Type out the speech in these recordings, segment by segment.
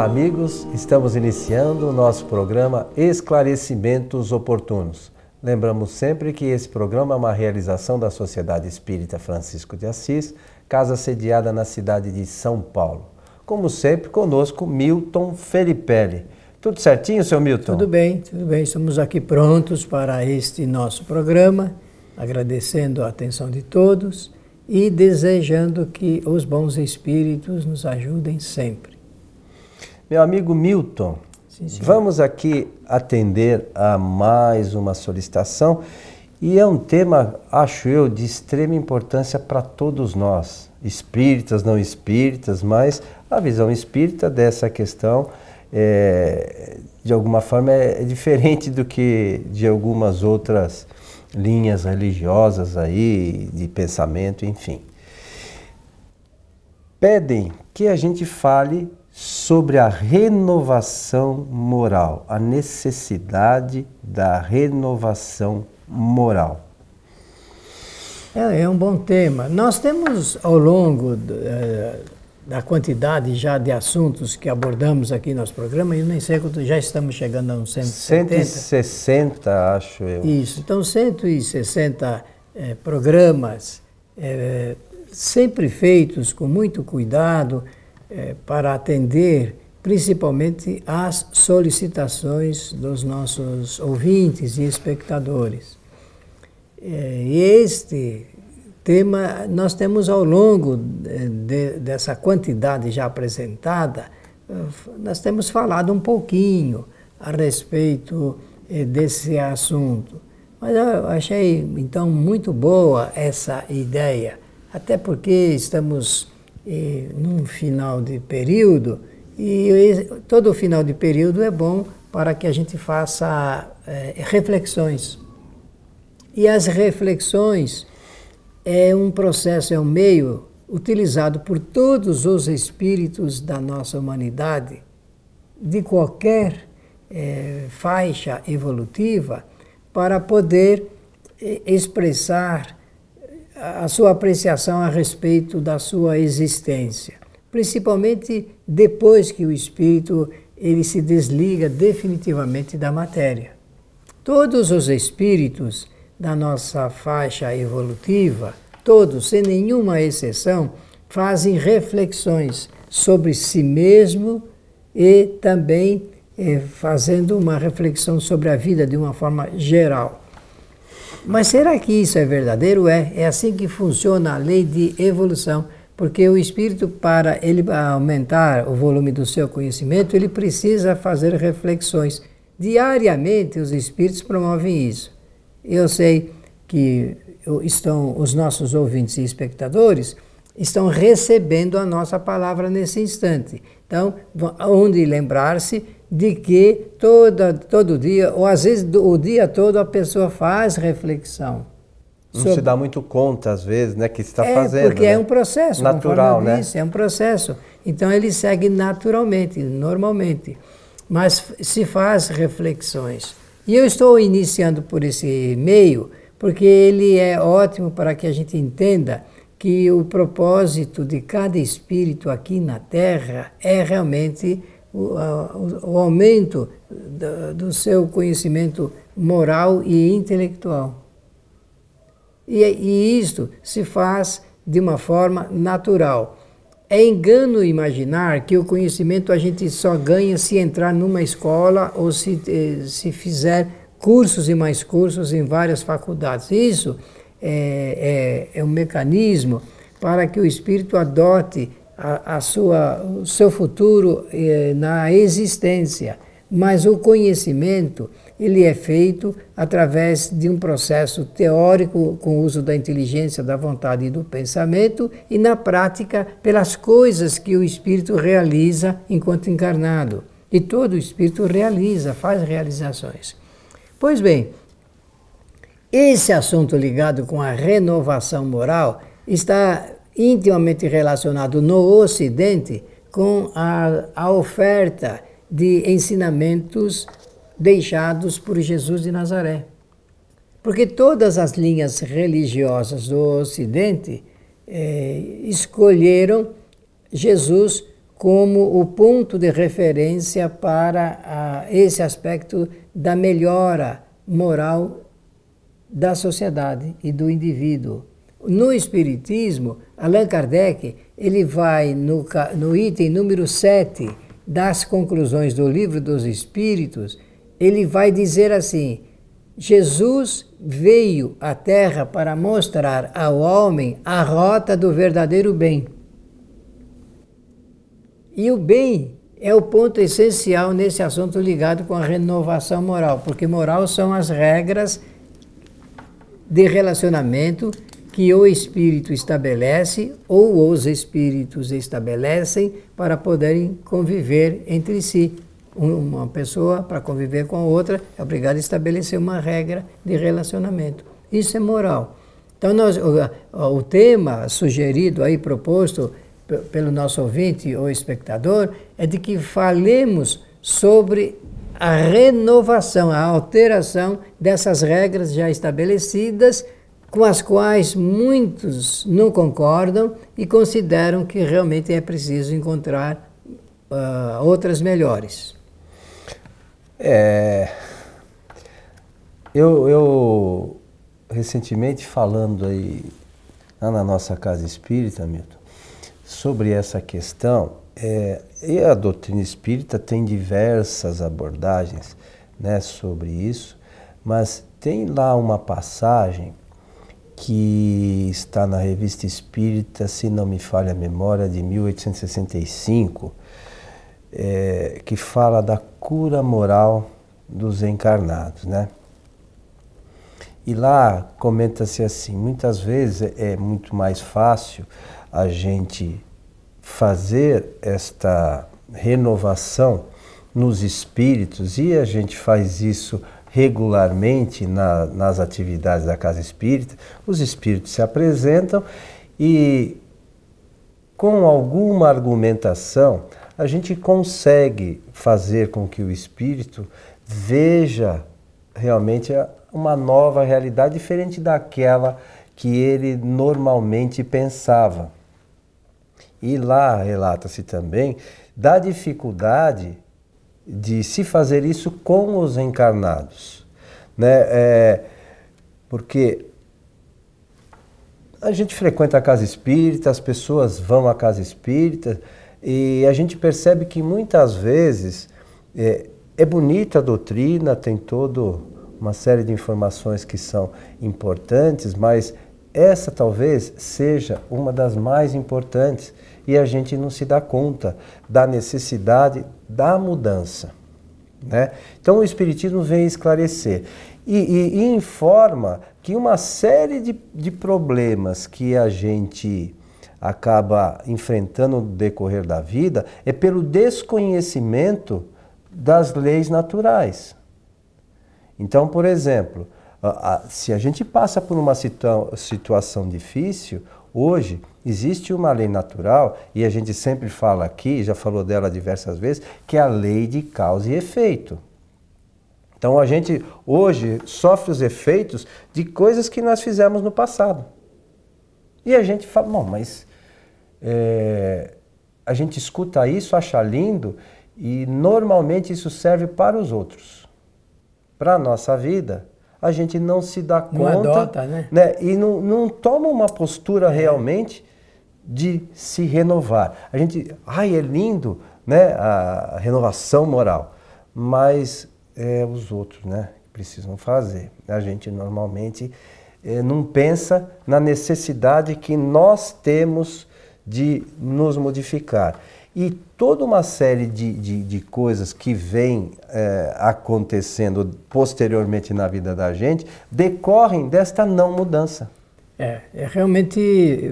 Olá, amigos. Estamos iniciando o nosso programa Esclarecimentos Oportunos. Lembramos sempre que esse programa é uma realização da Sociedade Espírita Francisco de Assis, casa sediada na cidade de São Paulo. Como sempre, conosco Milton Felipelli. Tudo certinho, seu Milton? Tudo bem. Estamos aqui prontos para este nosso programa, agradecendo a atenção de todos e desejando que os bons espíritos nos ajudem sempre. Meu amigo Milton, vamos aqui atender a mais uma solicitação e é um tema, acho eu, de extrema importância para todos nós, espíritas, não espíritas, mas a visão espírita dessa questão de alguma forma é diferente do que de algumas outras linhas religiosas aí, de pensamento, enfim. Pedem que a gente fale sobre a renovação moral, a necessidade da renovação moral. É um bom tema. Nós temos, ao longo da quantidade já de assuntos que abordamos aqui no nosso programa, eu nem sei quanto, já estamos chegando a uns 170. 160, acho eu. Isso, então 160 programas, sempre feitos com muito cuidado, para atender principalmente às solicitações dos nossos ouvintes e espectadores. E este tema nós temos ao longo dessa quantidade já apresentada, nós temos falado um pouquinho a respeito desse assunto. Mas eu achei então muito boa essa ideia, até porque estamos num final de período, e todo final de período é bom para que a gente faça reflexões. E as reflexões é um processo, é um meio utilizado por todos os espíritos da nossa humanidade, de qualquer faixa evolutiva, para poder expressar a sua apreciação a respeito da sua existência, principalmente depois que o espírito ele se desliga definitivamente da matéria. Todos os espíritos da nossa faixa evolutiva, todos, sem nenhuma exceção, fazem reflexões sobre si mesmo e também fazendo uma reflexão sobre a vida de uma forma geral. Mas será que isso é verdadeiro? É assim que funciona a lei de evolução, porque o espírito, para ele aumentar o volume do seu conhecimento, ele precisa fazer reflexões. Diariamente os espíritos promovem isso. Eu sei que os nossos ouvintes e espectadores estão recebendo a nossa palavra nesse instante. Então, onde lembrar-se de que todo dia, ou às vezes o dia todo, a pessoa faz reflexão. Não se dá muito conta, às vezes, né, que está fazendo. Porque é um processo natural, né? É um processo. Então ele segue naturalmente, normalmente. Mas se faz reflexões. E eu estou iniciando por esse meio, porque ele é ótimo para que a gente entenda que o propósito de cada espírito aqui na Terra é realmente o aumento do seu conhecimento moral e intelectual. E isto se faz de uma forma natural. É engano imaginar que o conhecimento a gente só ganha se entrar numa escola ou se fizer cursos e mais cursos em várias faculdades. Isso é um mecanismo para que o espírito adote o seu futuro na existência. Mas o conhecimento, ele é feito através de um processo teórico com o uso da inteligência, da vontade e do pensamento, e na prática pelas coisas que o espírito realiza enquanto encarnado. E todo espírito faz realizações. Pois bem, esse assunto ligado com a renovação moral está intimamente relacionado no Ocidente com a oferta de ensinamentos deixados por Jesus de Nazaré. Porque todas as linhas religiosas do Ocidente escolheram Jesus como o ponto de referência para esse aspecto da melhora moral da sociedade e do indivíduo. No Espiritismo, Allan Kardec ele vai no item número 7 das conclusões do Livro dos Espíritos, ele vai dizer assim: Jesus veio à Terra para mostrar ao homem a rota do verdadeiro bem. E o bem é o ponto essencial nesse assunto ligado com a renovação moral, porque moral são as regras de relacionamento que o espírito estabelece ou os espíritos estabelecem para poderem conviver entre si. Uma pessoa, para conviver com a outra, é obrigada a estabelecer uma regra de relacionamento. Isso é moral. Então, o tema sugerido aí, proposto pelo nosso ouvinte ou espectador, é de que falemos sobre a renovação, a alteração dessas regras já estabelecidas, com as quais muitos não concordam e consideram que realmente é preciso encontrar outras melhores. Eu recentemente falando aí lá na nossa casa espírita, Milton, sobre essa questão, e a doutrina espírita tem diversas abordagens, né, sobre isso, mas tem lá uma passagem que está na Revista Espírita, se não me falha a memória, de 1865, que fala da cura moral dos encarnados, né? E lá comenta-se assim: muitas vezes é muito mais fácil a gente fazer esta renovação nos espíritos, e a gente faz isso regularmente nas atividades da Casa Espírita. Os espíritos se apresentam e, com alguma argumentação, a gente consegue fazer com que o espírito veja realmente uma nova realidade diferente daquela que ele normalmente pensava. E lá relata-se também da dificuldade de se fazer isso com os encarnados, né? Porque a gente frequenta a casa espírita, as pessoas vão à casa espírita e a gente percebe que muitas vezes é bonita a doutrina, tem toda uma série de informações que são importantes, mas essa talvez seja uma das mais importantes e a gente não se dá conta da necessidade da mudança, né? Então o Espiritismo vem esclarecer e informa que uma série de problemas que a gente acaba enfrentando no decorrer da vida é pelo desconhecimento das leis naturais. Então, por exemplo, se a gente passa por uma situação difícil, hoje existe uma lei natural, e a gente sempre fala aqui, já falou dela diversas vezes, que é a lei de causa e efeito. Então a gente hoje sofre os efeitos de coisas que nós fizemos no passado. E a gente fala, bom, mas a gente escuta isso, acha lindo, e normalmente isso serve para os outros. Para a nossa vida, a gente não se dá conta, não adota, né? E não toma uma postura realmente de se renovar. A gente, é lindo, né, a renovação moral, mas os outros, né, precisam fazer. A gente normalmente não pensa na necessidade que nós temos de nos modificar. E toda uma série de coisas que vem acontecendo posteriormente na vida da gente decorrem desta não mudança. Realmente,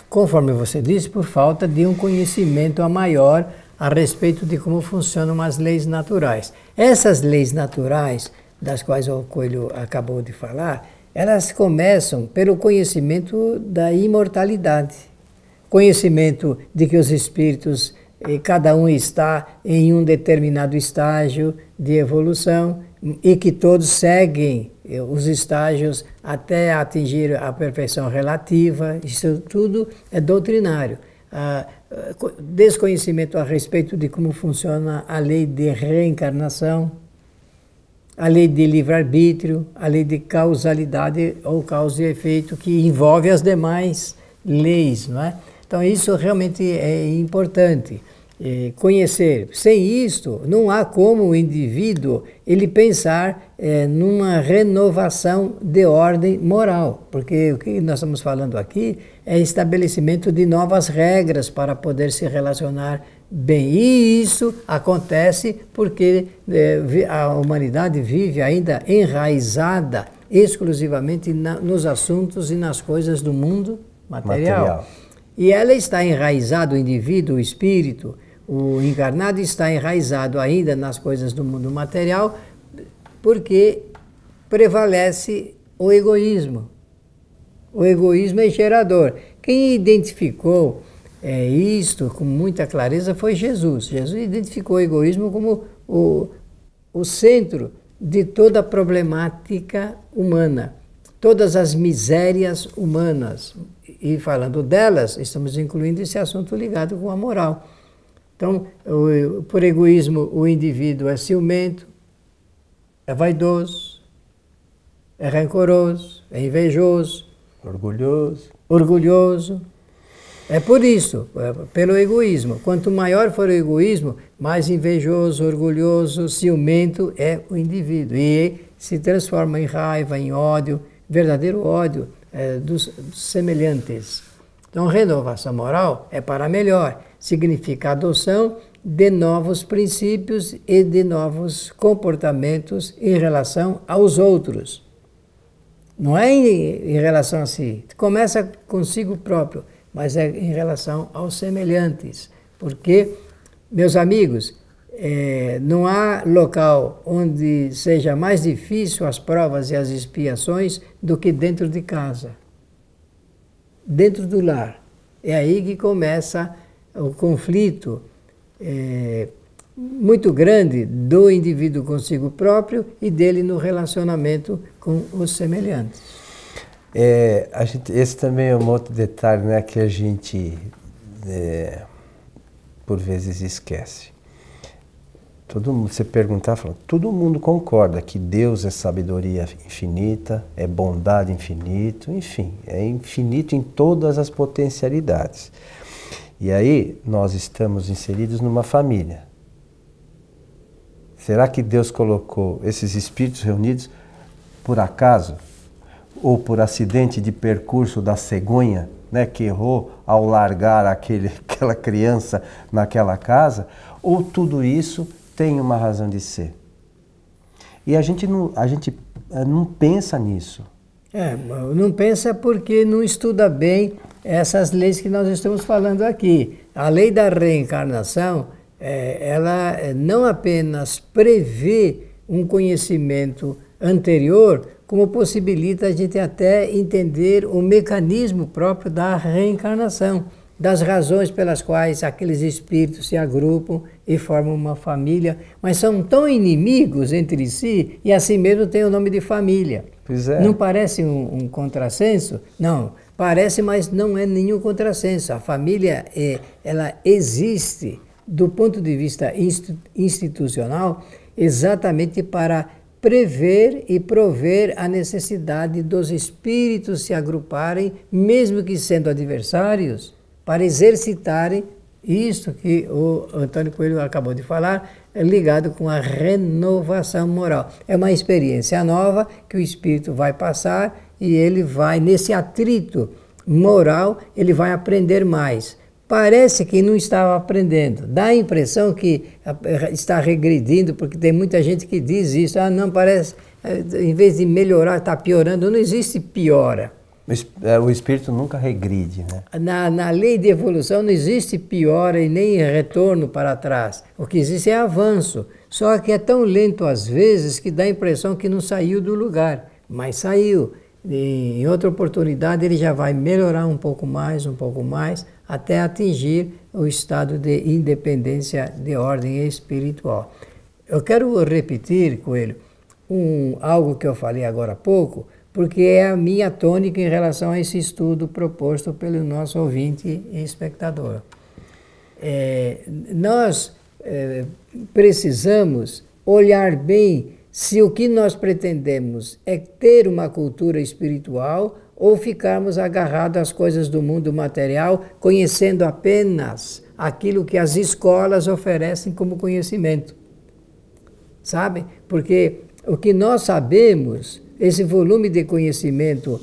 conforme você disse, por falta de um conhecimento maior a respeito de como funcionam as leis naturais. Essas leis naturais, das quais o Coelho acabou de falar, elas começam pelo conhecimento da imortalidade. Conhecimento de que os espíritos, cada um está em um determinado estágio de evolução e que todos seguem os estágios até atingir a perfeição relativa. Isso tudo é doutrinário. desconhecimento a respeito de como funciona a lei de reencarnação, a lei de livre-arbítrio, a lei de causalidade ou causa e efeito, que envolve as demais leis, não é? Então isso realmente é importante. Conhecer. Sem isto, não há como o indivíduo ele pensar numa renovação de ordem moral, porque o que nós estamos falando aqui é estabelecimento de novas regras para poder se relacionar bem. E isso acontece porque a humanidade vive ainda enraizada exclusivamente nos assuntos e nas coisas do mundo material. E ela está enraizada, o indivíduo, o espírito, o encarnado está enraizado ainda nas coisas do mundo material porque prevalece o egoísmo. O egoísmo é gerador. Quem identificou isto com muita clareza foi Jesus. Jesus identificou o egoísmo como o centro de toda a problemática humana, todas as misérias humanas. E falando delas, estamos incluindo esse assunto ligado com a moral. Então, por egoísmo, o indivíduo é ciumento, é vaidoso, é rancoroso, é invejoso, orgulhoso. É por isso, pelo egoísmo. Quanto maior for o egoísmo, mais invejoso, orgulhoso, ciumento é o indivíduo. E se transforma em raiva, em ódio, verdadeiro ódio dos semelhantes. Então, renovação moral é para melhor. Significa adoção de novos princípios e de novos comportamentos em relação aos outros. Não é em relação a si. Começa consigo próprio, mas é em relação aos semelhantes. Porque, meus amigos, não há local onde seja mais difícil as provas e as expiações do que dentro de casa. Dentro do lar. É aí que começa o conflito muito grande do indivíduo consigo próprio e dele no relacionamento com os semelhantes. Esse também é um outro detalhe, né, que a gente por vezes esquece. Todo mundo, você perguntar, fala, todo mundo concorda que Deus é sabedoria infinita, é bondade infinita, enfim, é infinito em todas as potencialidades. E aí nós estamos inseridos numa família. Será que Deus colocou esses espíritos reunidos por acaso? Ou por acidente de percurso da cegonha, né, que errou ao largar aquela criança naquela casa? Ou tudo isso tem uma razão de ser? E a gente não pensa nisso. Não pensa porque não estuda bem essas leis que nós estamos falando aqui. A lei da reencarnação, ela não apenas prevê um conhecimento anterior, como possibilita a gente até entender o mecanismo próprio da reencarnação, das razões pelas quais aqueles espíritos se agrupam e formam uma família, mas são tão inimigos entre si e assim mesmo tem o nome de família. Pois é. Não parece um contrassenso? Não, parece, mas não é nenhum contrassenso. A família, ela existe do ponto de vista institucional exatamente para prever e prover a necessidade dos espíritos se agruparem, mesmo que sendo adversários, para exercitarem isto que o Antônio Coelho acabou de falar, ligado com a renovação moral. É uma experiência nova que o espírito vai passar e ele vai, nesse atrito moral, ele vai aprender mais. Parece que não estava aprendendo. Dá a impressão que está regredindo, porque tem muita gente que diz isso. Não, parece, em vez de melhorar, está piorando. Não existe piora. O espírito nunca regride, né? Na lei de evolução não existe piora e nem retorno para trás. O que existe é avanço. Só que é tão lento às vezes que dá a impressão que não saiu do lugar. Mas saiu. E em outra oportunidade ele já vai melhorar um pouco mais, até atingir o estado de independência de ordem espiritual. Eu quero repetir, Coelho, algo que eu falei agora há pouco, porque é a minha tônica em relação a esse estudo proposto pelo nosso ouvinte e espectador. Nós precisamos olhar bem se o que nós pretendemos é ter uma cultura espiritual ou ficarmos agarrados às coisas do mundo material, conhecendo apenas aquilo que as escolas oferecem como conhecimento. Sabe? Porque o que nós sabemos, esse volume de conhecimento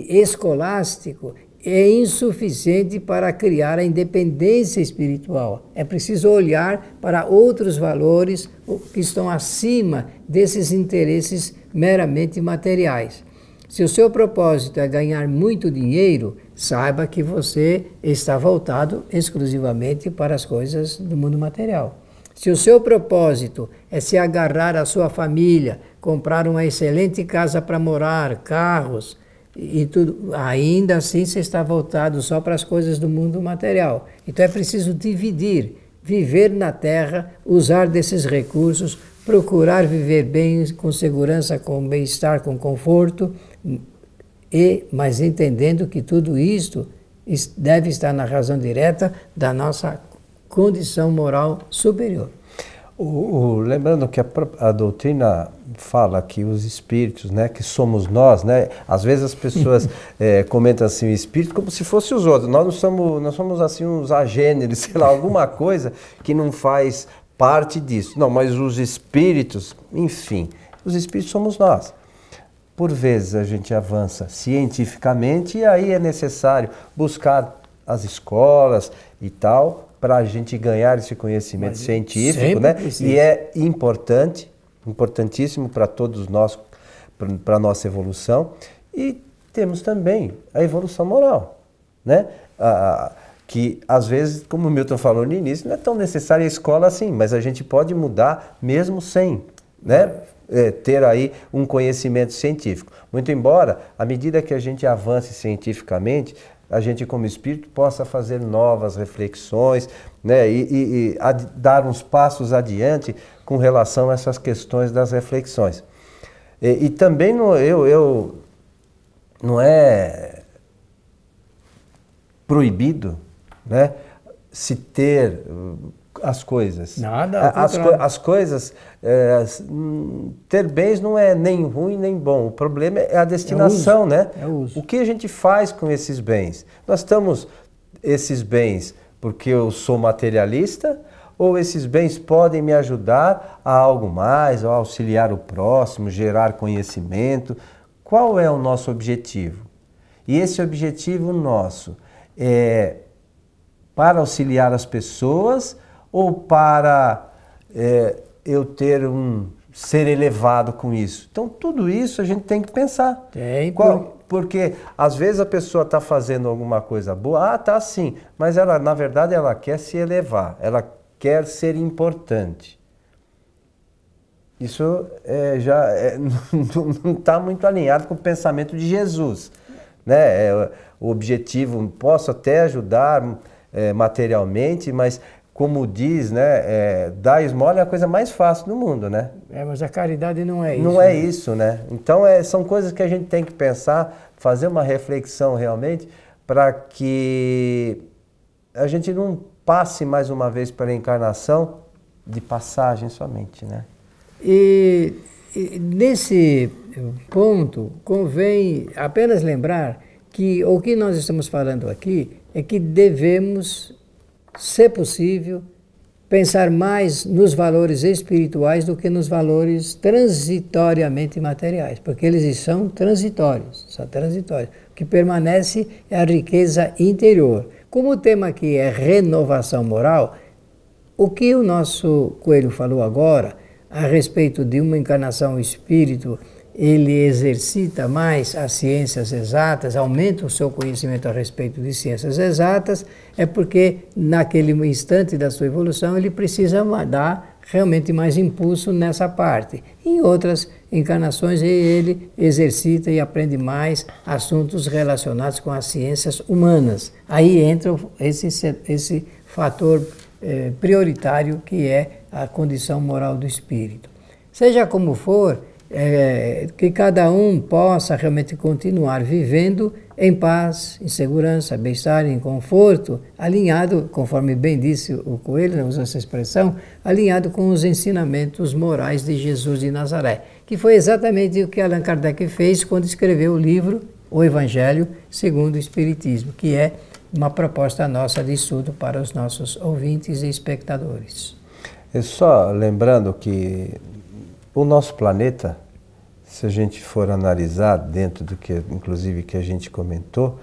escolástico, é insuficiente para criar a independência espiritual. É preciso olhar para outros valores que estão acima desses interesses meramente materiais. Se o seu propósito é ganhar muito dinheiro, saiba que você está voltado exclusivamente para as coisas do mundo material. Se o seu propósito é se agarrar à sua família, comprar uma excelente casa para morar, carros e tudo, ainda assim você está voltado só para as coisas do mundo material. Então é preciso dividir, viver na terra, usar desses recursos, procurar viver bem, com segurança, com bem-estar, com conforto, mas entendendo que tudo isto deve estar na razão direta da nossa condição moral superior. Lembrando que a doutrina fala que os espíritos, né, que somos nós, né, às vezes as pessoas comentam assim o espírito como se fosse os outros. Nós somos assim uns agêneres, sei lá, alguma coisa que não faz parte disso. Não, mas os espíritos, enfim, os espíritos somos nós. Por vezes a gente avança cientificamente e aí é necessário buscar as escolas e tal para a gente ganhar esse conhecimento científico, né? E é importantíssimo para todos nós, para a nossa evolução. E temos também a evolução moral, né? Que às vezes, como o Milton falou no início, não é tão necessária a escola assim, mas a gente pode mudar mesmo sem, né? Ter aí um conhecimento científico. Muito embora, à medida que a gente avance cientificamente, a gente como espírito possa fazer novas reflexões, né, e dar uns passos adiante com relação a essas questões das reflexões. E também não é proibido, né, se ter as coisas. Nada, as coisas, ter bens não é nem ruim nem bom. O problema é a destinação, né? É o uso. O que a gente faz com esses bens? Nós estamos esses bens porque eu sou materialista ou esses bens podem me ajudar a algo mais, a auxiliar o próximo, gerar conhecimento? Qual é o nosso objetivo? E esse objetivo nosso é para auxiliar as pessoas ou para eu ter ser elevado com isso? Então, tudo isso a gente tem que pensar. Porque às vezes a pessoa está fazendo alguma coisa boa, tá sim, mas ela, na verdade, ela quer se elevar, ela quer ser importante. Isso não está muito alinhado com o pensamento de Jesus, né? O objetivo, posso até ajudar materialmente, mas como diz, né, dar esmola é a coisa mais fácil do mundo, né? Mas a caridade não é isso. Não é isso, né? Então são coisas que a gente tem que pensar, fazer uma reflexão realmente, para que a gente não passe mais uma vez pela encarnação de passagem somente, né? E nesse ponto, convém apenas lembrar que o que nós estamos falando aqui é que devemos, se possível, pensar mais nos valores espirituais do que nos valores transitoriamente materiais, porque eles são transitórios. O que permanece é a riqueza interior. Como o tema aqui é renovação moral, o que o nosso Coelho falou agora a respeito de uma encarnação espírito, ele exercita mais as ciências exatas, aumenta o seu conhecimento a respeito de ciências exatas, é porque naquele instante da sua evolução ele precisa dar realmente mais impulso nessa parte. Em outras encarnações ele exercita e aprende mais assuntos relacionados com as ciências humanas. Aí entra esse fator prioritário que é a condição moral do espírito. Seja como for, que cada um possa realmente continuar vivendo em paz, em segurança, bem-estar, em conforto, alinhado, conforme bem disse o Coelho, usa essa expressão, alinhado com os ensinamentos morais de Jesus de Nazaré, que foi exatamente o que Allan Kardec fez quando escreveu o livro O Evangelho segundo o Espiritismo, que é uma proposta nossa de estudo para os nossos ouvintes e espectadores. E só lembrando que o nosso planeta, se a gente for analisar dentro do que, inclusive, que a gente comentou,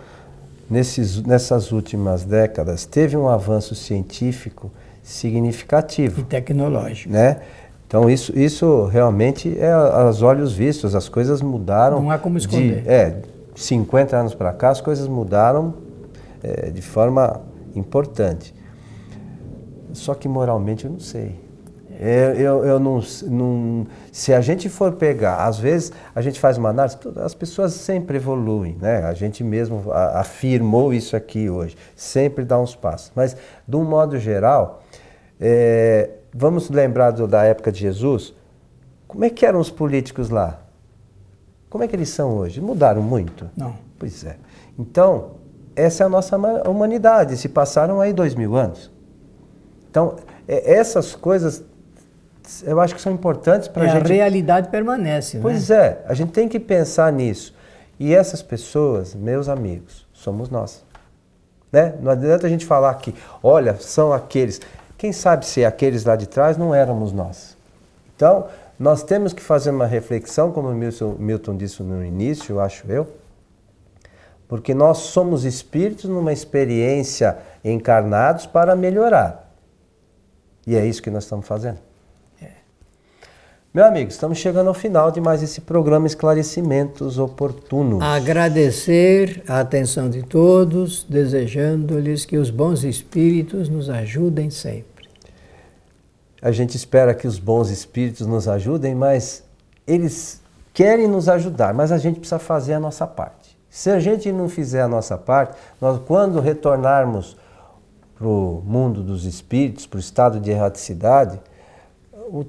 nessas últimas décadas teve um avanço científico significativo. E tecnológico. Né? Então isso realmente é aos olhos vistos, as coisas mudaram. Não há como esconder. De 50 anos para cá, as coisas mudaram de forma importante. Só que moralmente eu não sei. Eu não. Se a gente for pegar, às vezes a gente faz uma análise, as pessoas sempre evoluem, né? A gente mesmo afirmou isso aqui hoje, sempre dá uns passos. Mas, de um modo geral, vamos lembrar da época de Jesus, como é que eram os políticos lá? Como é que eles são hoje? Mudaram muito? Não. Pois é. Então, essa é a nossa humanidade, se passaram aí 2000 anos. Então, essas coisas, eu acho que são importantes para a gente... A realidade permanece, Pois né? A gente tem que pensar nisso. E essas pessoas, meus amigos, somos nós. Né? Não adianta a gente falar que, olha, são aqueles. Quem sabe se aqueles lá de trás não éramos nós. Então, nós temos que fazer uma reflexão, como o Milton disse no início, acho eu, porque nós somos espíritos numa experiência encarnados para melhorar. E é isso que nós estamos fazendo. Meu amigo, estamos chegando ao final de mais esse programa Esclarecimentos Oportunos. Agradecer a atenção de todos, desejando-lhes que os bons espíritos nos ajudem sempre. A gente espera que os bons espíritos nos ajudem, mas eles querem nos ajudar, mas a gente precisa fazer a nossa parte. Se a gente não fizer a nossa parte, nós, quando retornarmos para o mundo dos espíritos, para o estado de erraticidade,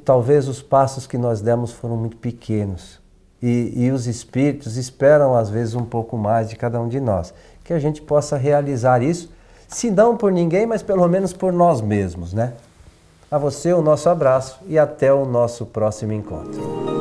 talvez os passos que nós demos foram muito pequenos. E os espíritos esperam, às vezes, um pouco mais de cada um de nós. Que a gente possa realizar isso, se não por ninguém, mas pelo menos por nós mesmos, né? A você o nosso abraço e até o nosso próximo encontro.